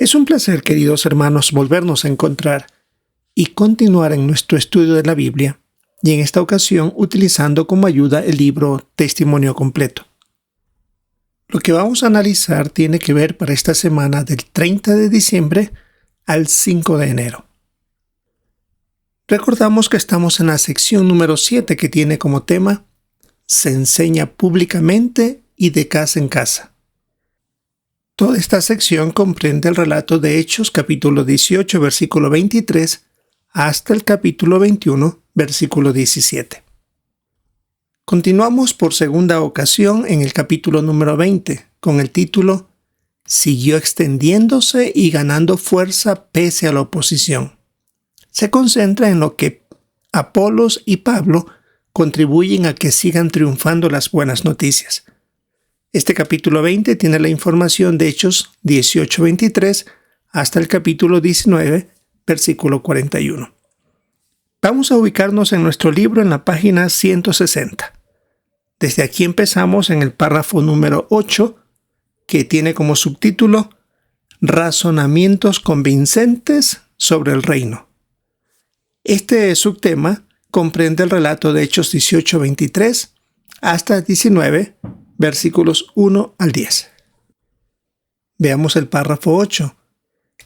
Es un placer, queridos hermanos, volvernos a encontrar y continuar en nuestro estudio de la Biblia, y en esta ocasión utilizando como ayuda el libro Testimonio Completo. Lo que vamos a analizar tiene que ver para esta semana del 30 de diciembre al 5 de enero. Recordamos que estamos en la sección número 7 que tiene como tema Se enseña públicamente y de casa en casa. Toda esta sección comprende el relato de Hechos capítulo 18 versículo 23 hasta el capítulo 21 versículo 17. Continuamos por segunda ocasión en el capítulo número 20 con el título Siguió extendiéndose y ganando fuerza pese a la oposición. Se concentra en lo que Apolos y Pablo contribuyen a que sigan triunfando las buenas noticias. Este capítulo 20 tiene la información de Hechos 18-23 hasta el capítulo 19, versículo 41. Vamos a ubicarnos en nuestro libro en la página 160. Desde aquí empezamos en el párrafo número 8, que tiene como subtítulo Razonamientos convincentes sobre el reino. Este subtema comprende el relato de Hechos 18-23 hasta 19, versículos 1 al 10. Veamos el párrafo 8.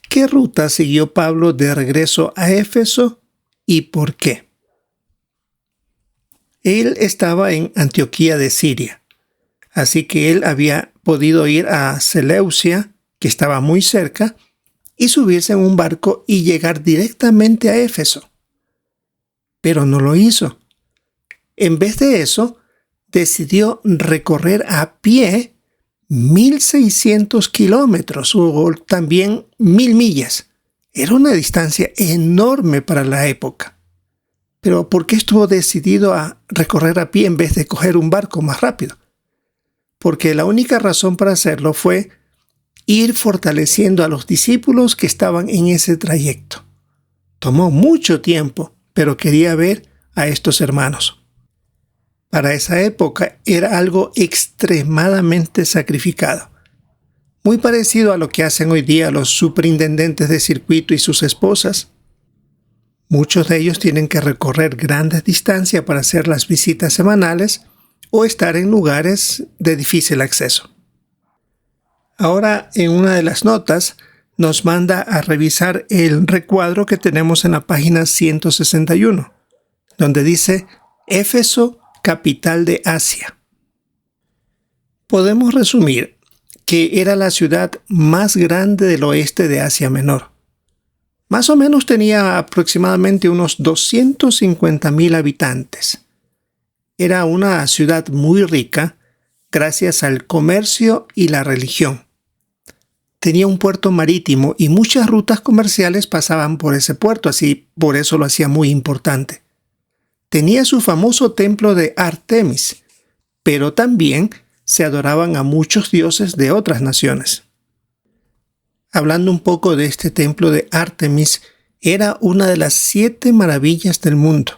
¿Qué ruta siguió Pablo de regreso a Éfeso y por qué? Él estaba en Antioquía de Siria, así que él había podido ir a Seleucia, que estaba muy cerca, y subirse en un barco y llegar directamente a Éfeso. Pero no lo hizo. En vez de eso, decidió recorrer a pie 1,600 kilómetros o también 1,000 millas. Era una distancia enorme para la época. Pero ¿por qué estuvo decidido a recorrer a pie en vez de coger un barco más rápido? Porque la única razón para hacerlo fue ir fortaleciendo a los discípulos que estaban en ese trayecto. Tomó mucho tiempo, pero quería ver a estos hermanos. Para esa época era algo extremadamente sacrificado. Muy parecido a lo que hacen hoy día los superintendentes de circuito y sus esposas. Muchos de ellos tienen que recorrer grandes distancias para hacer las visitas semanales o estar en lugares de difícil acceso. Ahora, en una de las notas, nos manda a revisar el recuadro que tenemos en la página 161, donde dice Éfeso, capital de Asia. Podemos resumir que era la ciudad más grande del oeste de Asia Menor. Más o menos tenía aproximadamente unos 250,000 habitantes. Era una ciudad muy rica gracias al comercio y la religión. Tenía un puerto marítimo y muchas rutas comerciales pasaban por ese puerto, así por eso lo hacía muy importante. Tenía su famoso templo de Artemis, pero también se adoraban a muchos dioses de otras naciones. Hablando un poco de este templo de Artemis, era una de las 7 maravillas del mundo.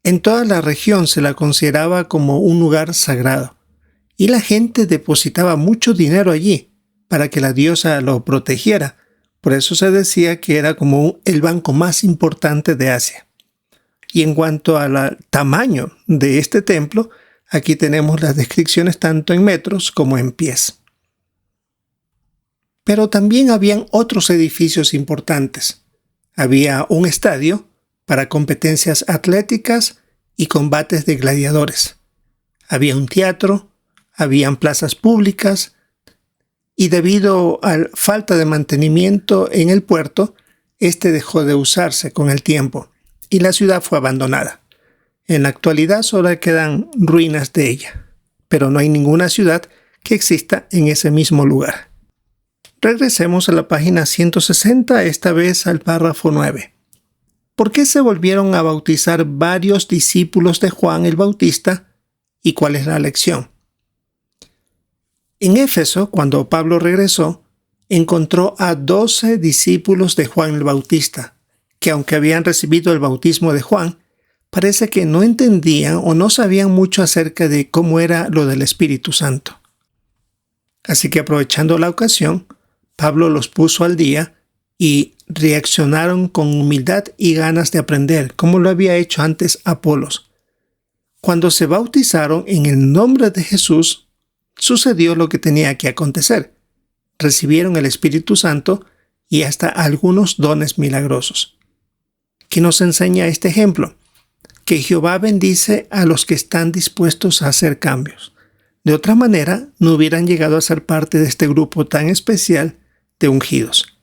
En toda la región se la consideraba como un lugar sagrado, y la gente depositaba mucho dinero allí para que la diosa lo protegiera. Por eso se decía que era como el banco más importante de Asia. Y en cuanto al tamaño de este templo, aquí tenemos las descripciones tanto en metros como en pies. Pero también habían otros edificios importantes. Había un estadio para competencias atléticas y combates de gladiadores. Había un teatro, habían plazas públicas y debido a la falta de mantenimiento en el puerto, este dejó de usarse con el tiempo y la ciudad fue abandonada. En la actualidad solo quedan ruinas de ella, pero no hay ninguna ciudad que exista en ese mismo lugar. Regresemos a la página 160, esta vez al párrafo 9. ¿Por qué se volvieron a bautizar varios discípulos de Juan el Bautista y cuál es la lección? En Éfeso, cuando Pablo regresó, encontró a 12 discípulos de Juan el Bautista, que aunque habían recibido el bautismo de Juan, parece que no entendían o no sabían mucho acerca de cómo era lo del Espíritu Santo. Así que aprovechando la ocasión, Pablo los puso al día y reaccionaron con humildad y ganas de aprender, como lo había hecho antes Apolos. Cuando se bautizaron en el nombre de Jesús, sucedió lo que tenía que acontecer. Recibieron el Espíritu Santo y hasta algunos dones milagrosos. ¿Qué nos enseña este ejemplo? Que Jehová bendice a los que están dispuestos a hacer cambios. De otra manera, no hubieran llegado a ser parte de este grupo tan especial de ungidos.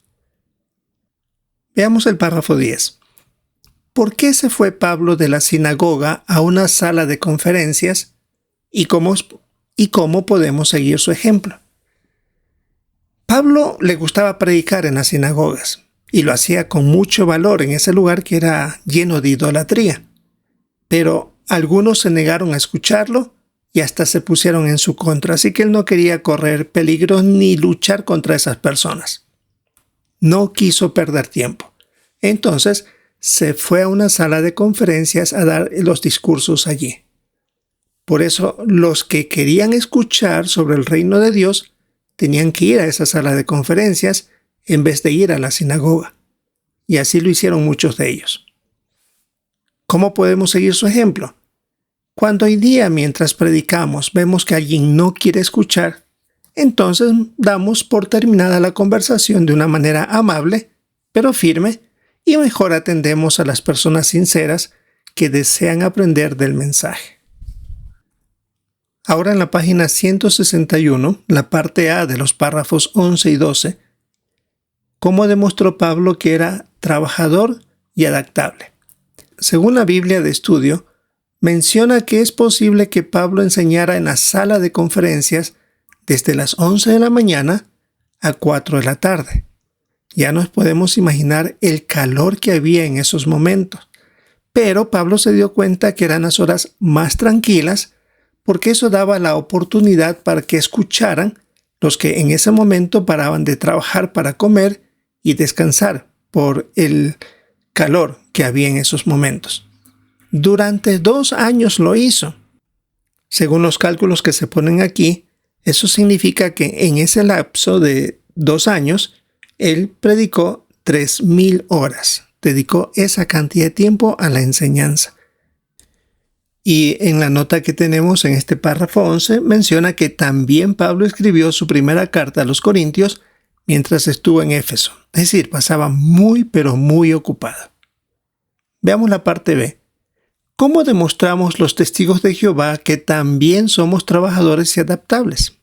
Veamos el párrafo 10. ¿Por qué se fue Pablo de la sinagoga a una sala de conferencias y cómo podemos seguir su ejemplo? Pablo le gustaba predicar en las sinagogas y lo hacía con mucho valor en ese lugar que era lleno de idolatría. Pero algunos se negaron a escucharlo y hasta se pusieron en su contra, así que él no quería correr peligro ni luchar contra esas personas. No quiso perder tiempo. Entonces se fue a una sala de conferencias a dar los discursos allí. Por eso los que querían escuchar sobre el reino de Dios tenían que ir a esa sala de conferencias en vez de ir a la sinagoga. Y así lo hicieron muchos de ellos. ¿Cómo podemos seguir su ejemplo? Cuando hoy día, mientras predicamos, vemos que alguien no quiere escuchar, entonces damos por terminada la conversación de una manera amable, pero firme, y mejor atendemos a las personas sinceras que desean aprender del mensaje. Ahora en la página 161, la parte A de los párrafos 11 y 12, ¿cómo demostró Pablo que era trabajador y adaptable? Según la Biblia de estudio, menciona que es posible que Pablo enseñara en la sala de conferencias desde las 11 de la mañana a 4 de la tarde. Ya nos podemos imaginar el calor que había en esos momentos. Pero Pablo se dio cuenta que eran las horas más tranquilas porque eso daba la oportunidad para que escucharan los que en ese momento paraban de trabajar para comer y descansar por el calor que había en esos momentos. Durante 2 años lo hizo. Según los cálculos que se ponen aquí, eso significa que en ese lapso de 2 años, él predicó 3,000 horas. Dedicó esa cantidad de tiempo a la enseñanza. Y en la nota que tenemos en este párrafo 11 menciona que también Pablo escribió su primera carta a los Corintios mientras estuvo en Éfeso. Es decir, pasaba muy pero muy ocupado. Veamos la parte B. ¿Cómo demostramos los testigos de Jehová que también somos trabajadores y adaptables?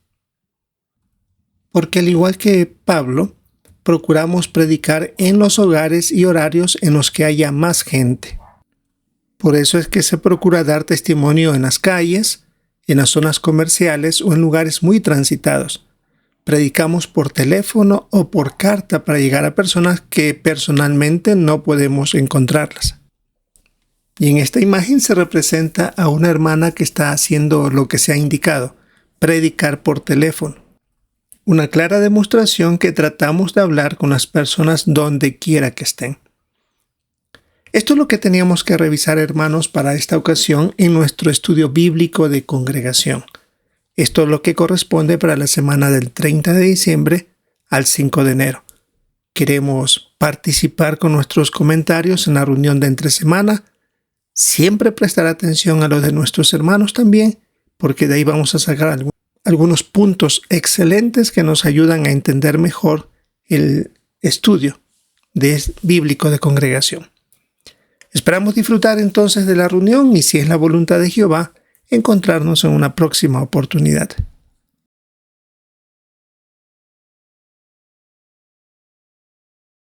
Porque al igual que Pablo, procuramos predicar en los hogares y horarios en los que haya más gente. Por eso es que se procura dar testimonio en las calles, en las zonas comerciales o en lugares muy transitados. Predicamos por teléfono o por carta para llegar a personas que personalmente no podemos encontrarlas. Y en esta imagen se representa a una hermana que está haciendo lo que se ha indicado, predicar por teléfono. Una clara demostración que tratamos de hablar con las personas donde quiera que estén. Esto es lo que teníamos que revisar, hermanos, para esta ocasión en nuestro estudio bíblico de congregación. Esto es lo que corresponde para la semana del 30 de diciembre al 5 de enero. Queremos participar con nuestros comentarios en la reunión de entre semana. Siempre prestar atención a lo de nuestros hermanos también, porque de ahí vamos a sacar algunos puntos excelentes que nos ayudan a entender mejor el estudio bíblico de congregación. Esperamos disfrutar entonces de la reunión y, si es la voluntad de Jehová, encontrarnos en una próxima oportunidad.